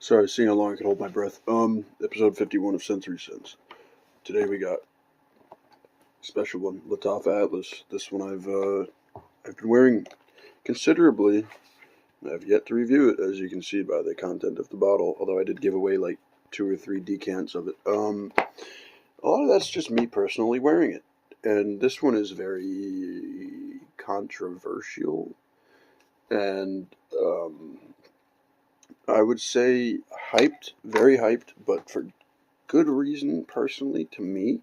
Sorry, seeing how long I can hold my breath. Episode 51 of Sensory Sense. Today we got a special one, Lattafa Atlas. This one I've been wearing considerably. I've yet to review it, as you can see by the content of the bottle. Although I did give away like 2 or 3 decants of it. A lot of that's just me personally wearing it, and this one is very controversial, and I would say hyped, very hyped, but for good reason, personally, to me.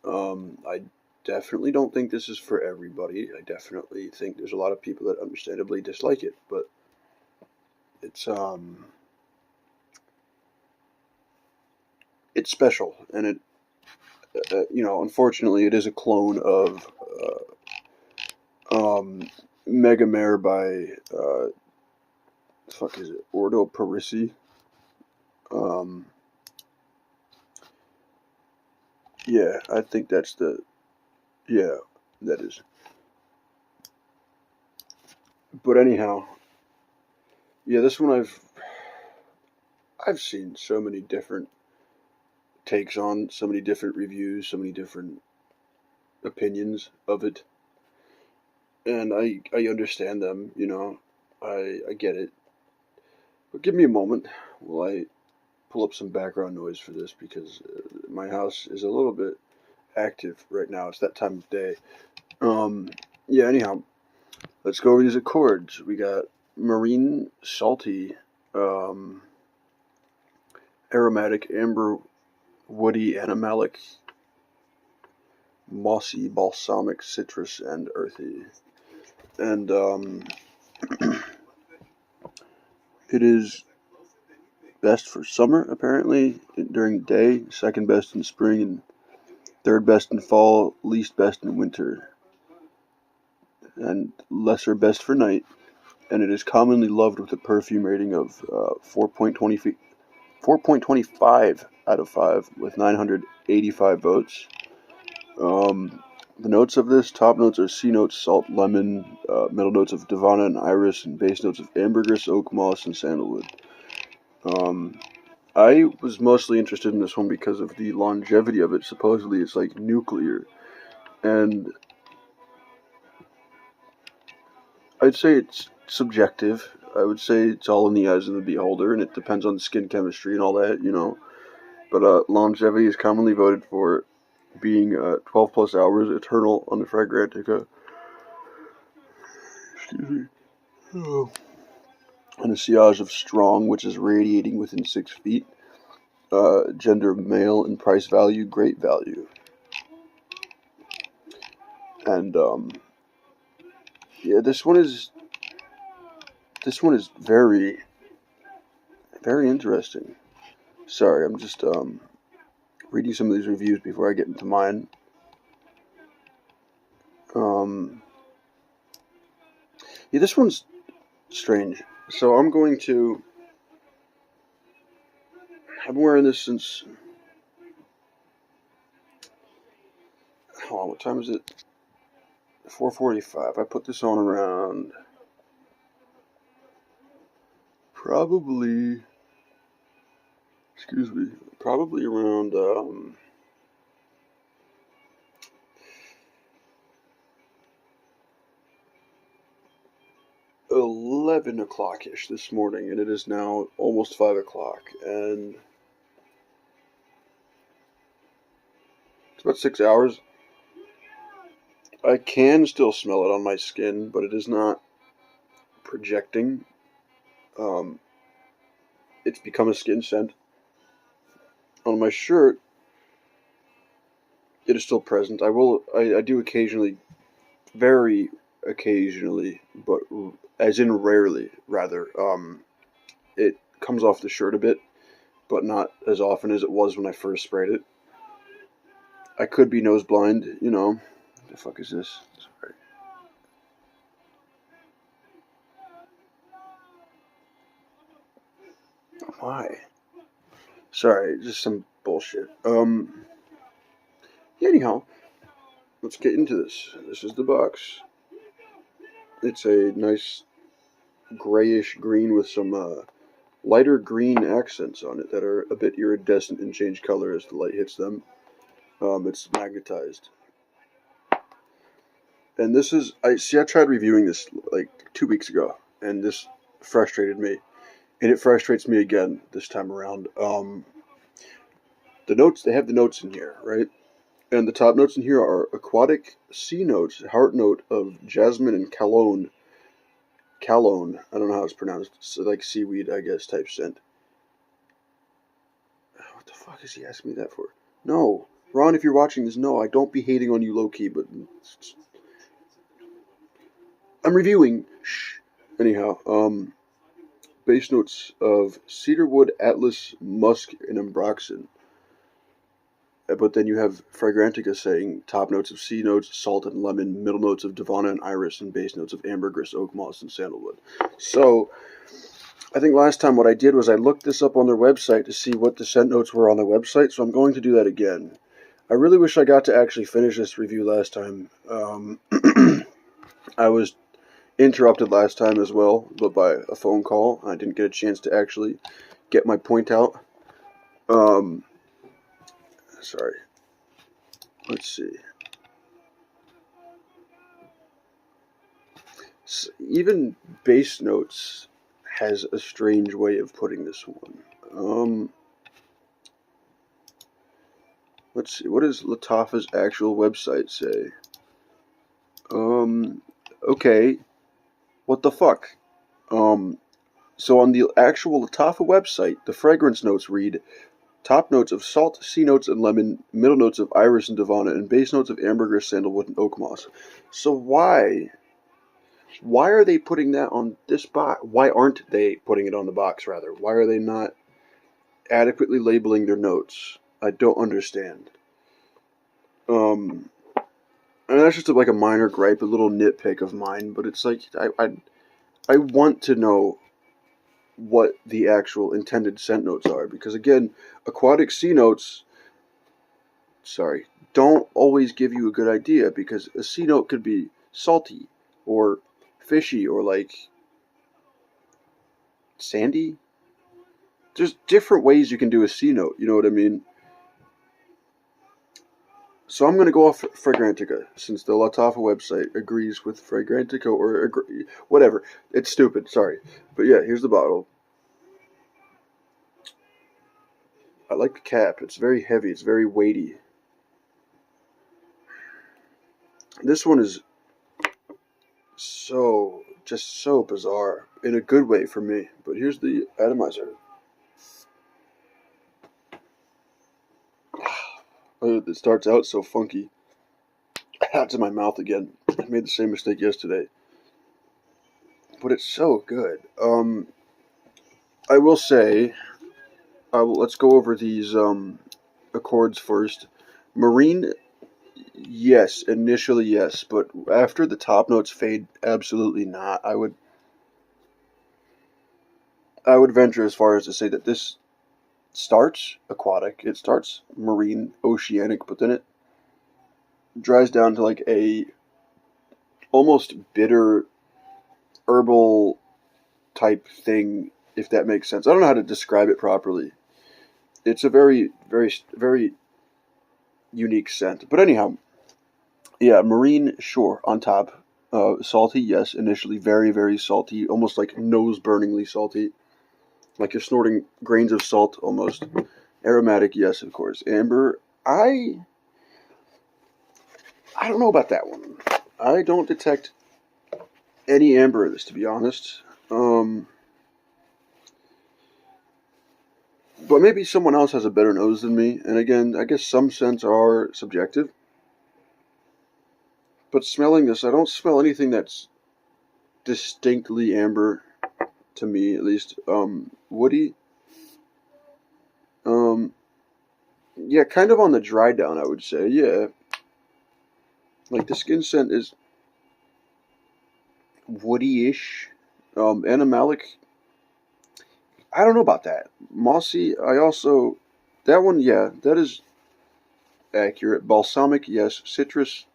I definitely don't think this is for everybody. I definitely think there's a lot of people that understandably dislike it, but it's it's special, and unfortunately, it is a clone of Mega Mare by fuck is it, Ordo Parisi. Um, yeah, I think that's yeah, that is. But anyhow, yeah, this one I've seen so many different takes on, so many different reviews, so many different opinions of it, and I understand them. I get it. But give me a moment while I pull up some background noise for this because my house is a little bit active right now. It's that time of day. Yeah. Anyhow, let's go over these accords. We got marine, salty, um, aromatic, amber, woody, animalic, mossy, balsamic, citrus, and earthy. And it is best for summer, apparently, during the day, second best in spring, and third best in fall, least best in winter, and lesser best for night. And it is commonly loved with a perfume rating of 4.25 out of 5 with 985 votes. The notes of this, top notes are C notes, salt, lemon, middle notes of Davana and iris, and base notes of ambergris, oak moss, and sandalwood. I was mostly interested in this one because of the longevity of it. Supposedly it's like nuclear. And I'd say it's subjective. I would say it's all in the eyes of the beholder, and it depends on skin chemistry and all that. But longevity is commonly voted for being 12 plus hours eternal on the Fragrantica. Excuse me. Oh. And a sillage of strong, which is radiating within 6 feet. Gender male and price value, great value. And yeah, this one is very, very interesting. Sorry, I'm just reading some of these reviews before I get into mine. Yeah, this one's strange. So I've been wearing this since, hold on, what time is it? 4:45. I put this on around probably, probably around 11 o'clock ish this morning, and it is now almost 5 o'clock, and it's about 6 hours. I can still smell it on my skin, but it is not projecting. It's become a skin scent. On my shirt, it is still present. I do occasionally, very occasionally, but as in rarely, rather. It comes off the shirt a bit, but not as often as it was when I first sprayed it. I could be nose blind. The fuck is this? Sorry. Why? Sorry, just some bullshit. Yeah, anyhow, let's get into this. This is the box. It's a nice grayish green with some lighter green accents on it that are a bit iridescent and change color as the light hits them. It's magnetized. And this is, I tried reviewing this like 2 weeks ago, and this frustrated me. And it frustrates me again this time around. The notes, they have the notes in here, right? And the top notes in here are aquatic sea notes, heart note of jasmine and cologne. Cologne, I don't know how it's pronounced. It's like seaweed, I guess, type scent. What the fuck is he asking me that for? No. Ron, if you're watching this, no, I don't be hating on you low-key, but I'm reviewing. Shh. Anyhow, base notes of cedarwood, atlas, musk, and ambroxan. But then you have Fragrantica saying top notes of sea notes, salt and lemon, middle notes of Devana and iris, and base notes of ambergris, oak moss, and sandalwood. So, I think last time what I did was I looked this up on their website to see what the scent notes were on their website, so I'm going to do that again. I really wish I got to actually finish this review last time. I was interrupted last time as well, but by a phone call. I didn't get a chance to actually get my point out. Sorry. Let's see. Even base notes has a strange way of putting this one. Let's see. What does Lattafa's actual website say? Okay. What the fuck? So on the actual Lattafa website, the fragrance notes read top notes of salt, sea notes, and lemon, middle notes of iris and Devana, and base notes of ambergris, sandalwood, and oak moss. So why are they putting that on this box? Why aren't they putting it on the box, rather? Why are they not adequately labeling their notes? I don't understand. And that's just like a minor gripe, a little nitpick of mine, but it's like, I want to know what the actual intended scent notes are, because again, aquatic sea notes, don't always give you a good idea, because a sea note could be salty, or fishy, or like sandy. There's different ways you can do a sea note, you know what I mean? So I'm going to go off Fragrantica, since the Lattafa website agrees with Fragrantica, or whatever. It's stupid, sorry. But yeah, here's the bottle. I like the cap. It's very heavy. It's very weighty. This one is just so bizarre, in a good way for me. But here's the atomizer. It starts out so funky. It's in my mouth again. I made the same mistake yesterday. But it's so good. I will say, let's go over these accords first. Marine, yes. Initially, yes. But after the top notes fade, absolutely not. I would venture as far as to say that this starts aquatic, it starts marine, oceanic, but then it dries down to like a almost bitter herbal type thing, if that makes sense. I don't know how to describe it properly. It's a very, very, very unique scent. But anyhow, yeah, marine, sure, on top. Salty, yes, initially very, very salty, almost like nose-burningly salty. Like you're snorting grains of salt, almost. Aromatic, yes, of course. Amber, I don't know about that one. I don't detect any amber in this, to be honest. But maybe someone else has a better nose than me. And again, I guess some scents are subjective. But smelling this, I don't smell anything that's distinctly amber, to me at least. Woody. Yeah, kind of on the dry down, I would say. Yeah. Like the skin scent is woody-ish. Animalic, I don't know about that. Mossy, that one, yeah, that is accurate. Balsamic, yes. Citrus,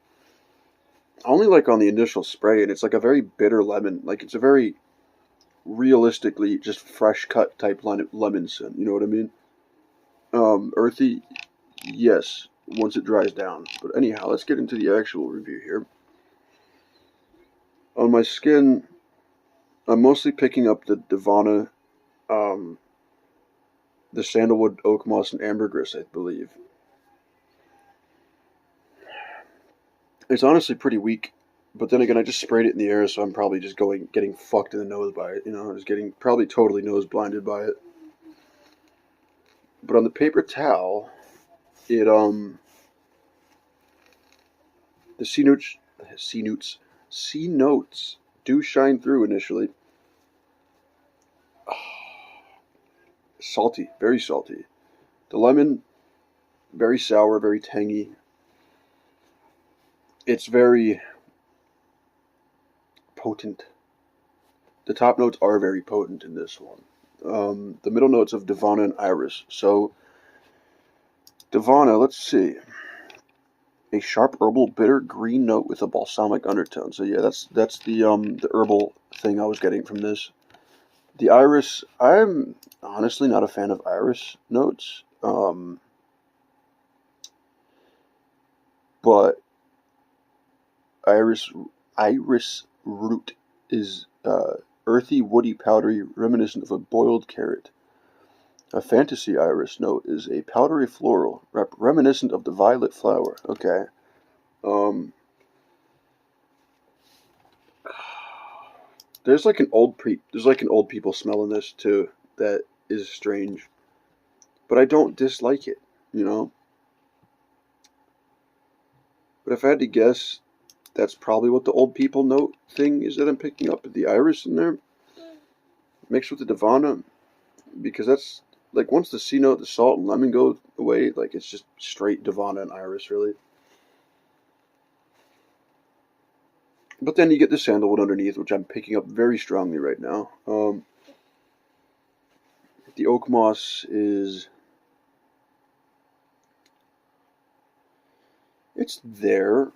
only like on the initial spray, and it's like a very bitter lemon. Like it's a very realistically just fresh cut type lemon scent. You know what I mean? Earthy, yes, once it dries down. But anyhow, let's get into the actual review here. On my skin, I'm mostly picking up the Divana, um, the sandalwood, oak moss, and ambergris, I believe. It's honestly pretty weak, but then again, I just sprayed it in the air, so I'm probably just getting fucked in the nose by it. You know, I was getting probably totally nose blinded by it. But on the paper towel, it the C notes do shine through initially. Salty, very salty. The lemon, very sour, very tangy. It's very potent. The top notes are very potent in this one. The middle notes of Divana and Iris. So, Divana, let's see. A sharp herbal bitter green note with a balsamic undertone. So yeah, that's the herbal thing I was getting from this. The Iris, I'm honestly not a fan of Iris notes. But Iris root is earthy, woody, powdery, reminiscent of a boiled carrot. A fantasy iris note is a powdery floral, reminiscent of the violet flower. Okay. There's like an old people smell in this too that is strange, but I don't dislike it. You know. But if I had to guess, that's probably what the old people note thing is that I'm picking up. The iris in there, mixed with the Divana, because that's like once the C note, the salt and lemon go away, like it's just straight Divana and Iris, really. But then you get the sandalwood underneath, which I'm picking up very strongly right now. The oak moss is, it's there.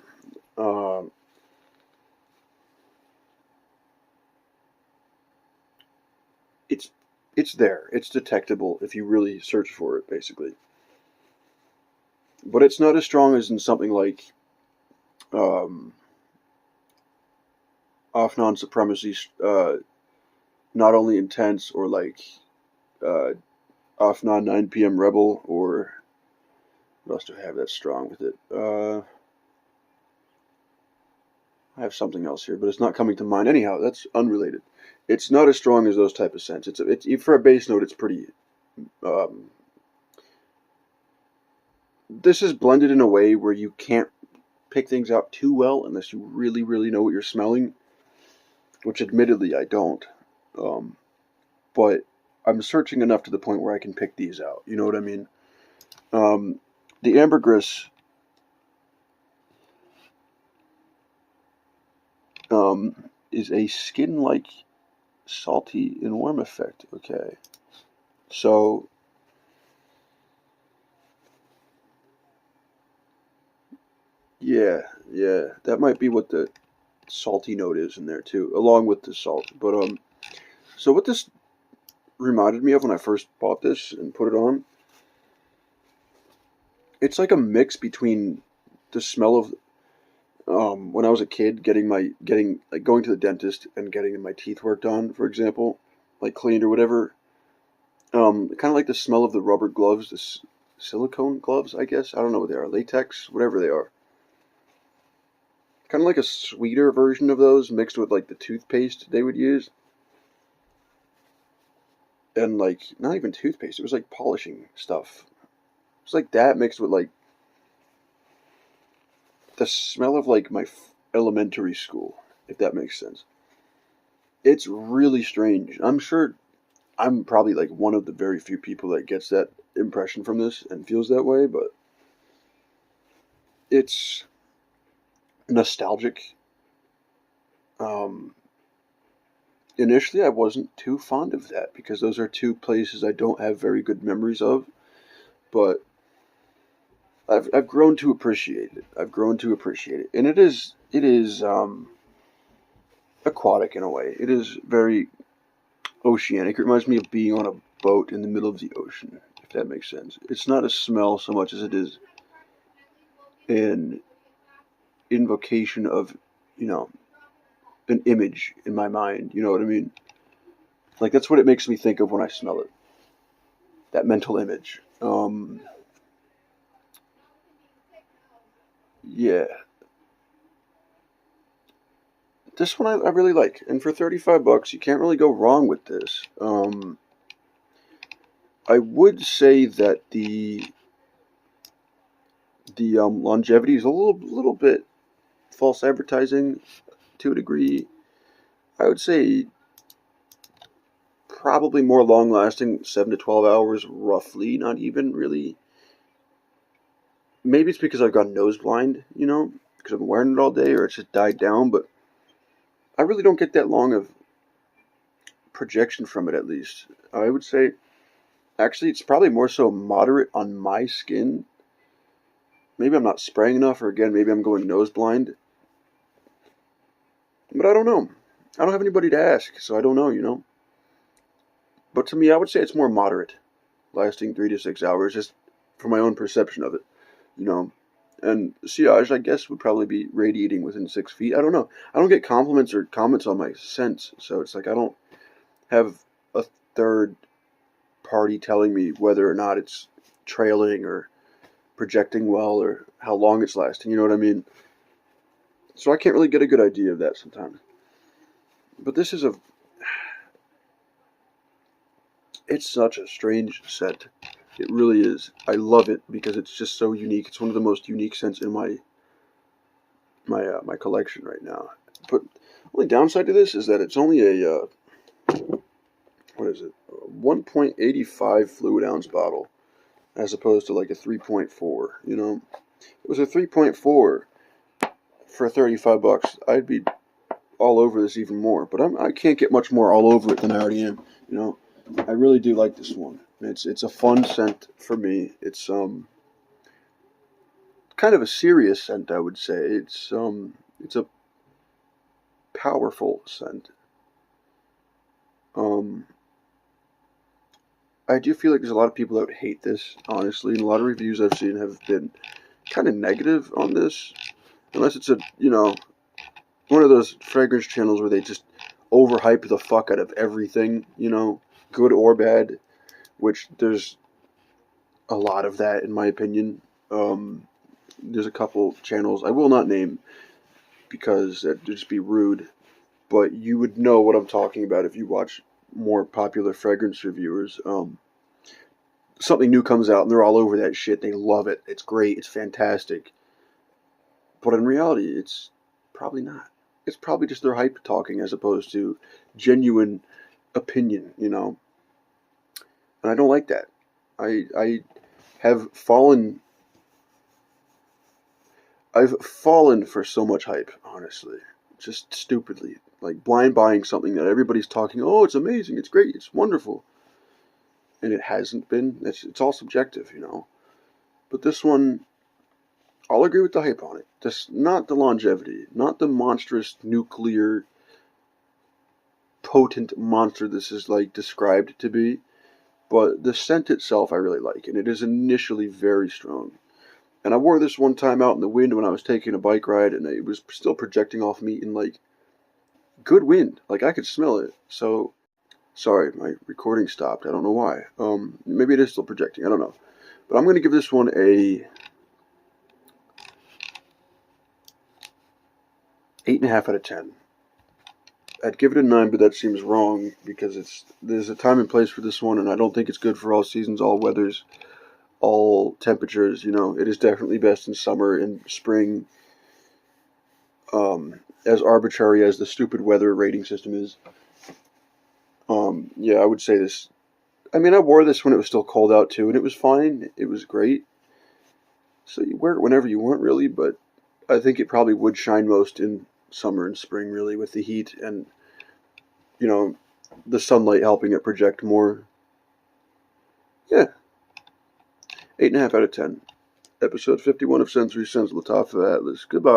It's there. It's detectable if you really search for it, basically. But it's not as strong as in something like um, Off-Non Supremacy, Not Only Intense, or like uh, Off-Non 9 p.m. Rebel, or what else do I have that's strong with it? I have something else here, but it's not coming to mind. Anyhow, that's unrelated. It's not as strong as those type of scents. It's for a base note. It's pretty. Um, this is blended in a way where you can't pick things out too well unless you really, really know what you're smelling. Which, admittedly, I don't. Um, but I'm searching enough to the point where I can pick these out. You know what I mean? The ambergris. Is a skin-like salty and warm effect. Okay. So, yeah, that might be what the salty note is in there too, along with the salt. But so what this reminded me of when I first bought this and put it on, it's like a mix between the smell of when I was a kid, getting like going to the dentist and getting my teeth worked on, for example, like cleaned or whatever. Kind of like the smell of the rubber gloves, the silicone gloves, I guess. I don't know what they are, latex, whatever they are. Kind of like a sweeter version of those mixed with like the toothpaste they would use. And like, not even toothpaste, it was like polishing stuff. It was like that mixed with like the smell of like my elementary school, if that makes sense. It's really strange. I'm sure I'm probably like one of the very few people that gets that impression from this and feels that way, but it's nostalgic. Um, Initially, I wasn't too fond of that because those are two places I don't have very good memories of, but I've grown to appreciate it. I've grown to appreciate it, and it is aquatic in a way. It is very oceanic. It reminds me of being on a boat in the middle of the ocean, if that makes sense. It's not a smell so much as it is an invocation of, you know, an image in my mind. You know what I mean? Like, that's what it makes me think of when I smell it. That mental image. Yeah. This one I really like. And for $35, you can't really go wrong with this. I would say that the longevity is a little bit false advertising to a degree. I would say probably more long lasting, 7 to 12 hours roughly, not even really. Maybe it's because I've gone nose blind, you know, because I've been wearing it all day, or it's just died down, but I really don't get that long of projection from it, at least. I would say, actually, it's probably more so moderate on my skin. Maybe I'm not spraying enough, or again, maybe I'm going nose blind. But I don't know. I don't have anybody to ask, so I don't know, you know. But to me, I would say it's more moderate, lasting 3 to 6 hours, just for my own perception of it, you know. And sillage, I guess, would probably be radiating within 6 feet. I don't know. I don't get compliments or comments on my scents, so it's like I don't have a third party telling me whether or not it's trailing or projecting well or how long it's lasting. You know what I mean? So I can't really get a good idea of that sometimes. But this is it's such a strange scent. It really is. I love it because it's just so unique. It's one of the most unique scents in my collection right now. But the only downside to this is that it's only a what is it? 1.85 fluid ounce bottle, as opposed to like a 3.4. You know, if it was a 3.4 for $35, I'd be all over this even more. But I can't get much more all over it than I already am. You know, I really do like this one. It's a fun scent for me. It's kind of a serious scent, I would say. It's a powerful scent. Um, I do feel like there's a lot of people that would hate this, honestly, and a lot of reviews I've seen have been kind of negative on this, unless it's one of those fragrance channels where they just overhype the fuck out of everything, you know, good or bad, which there's a lot of that in my opinion. There's a couple channels I will not name because that'd just be rude, but you would know what I'm talking about if you watch more popular fragrance reviewers. Something new comes out and they're all over that shit. They love it. It's great. It's fantastic. But in reality, it's probably not. It's probably just their hype talking as opposed to genuine opinion, you know. And I don't like that. I have fallen. I've fallen for so much hype, honestly, just stupidly, like blind buying something that everybody's talking. Oh, it's amazing. It's great. It's wonderful. And it hasn't been. It's all subjective, you know. But this one, I'll agree with the hype on it. Just not the longevity, not the monstrous nuclear potent monster this is like described to be, but the scent itself I really like, and it is initially very strong. And I wore this one time out in the wind when I was taking a bike ride, and it was still projecting off me in like good wind, like I could smell it. So sorry, my recording stopped. I don't know why. Maybe it is still projecting. I don't know. But I'm going to give this one a 8.5 out of 10. I'd give it a 9, but that seems wrong because there's a time and place for this one, and I don't think it's good for all seasons, all weathers, all temperatures. You know, it is definitely best in summer and spring. As arbitrary as the stupid weather rating system is. Yeah, I would say this. I mean, I wore this when it was still cold out too, and it was fine. It was great. So you wear it whenever you want, really, but I think it probably would shine most in summer and spring, really, with the heat and, you know, the sunlight helping it project more. Yeah, 8.5 out of 10. Episode 51 of Sensory Sense, Lattafa Atlas. Goodbye.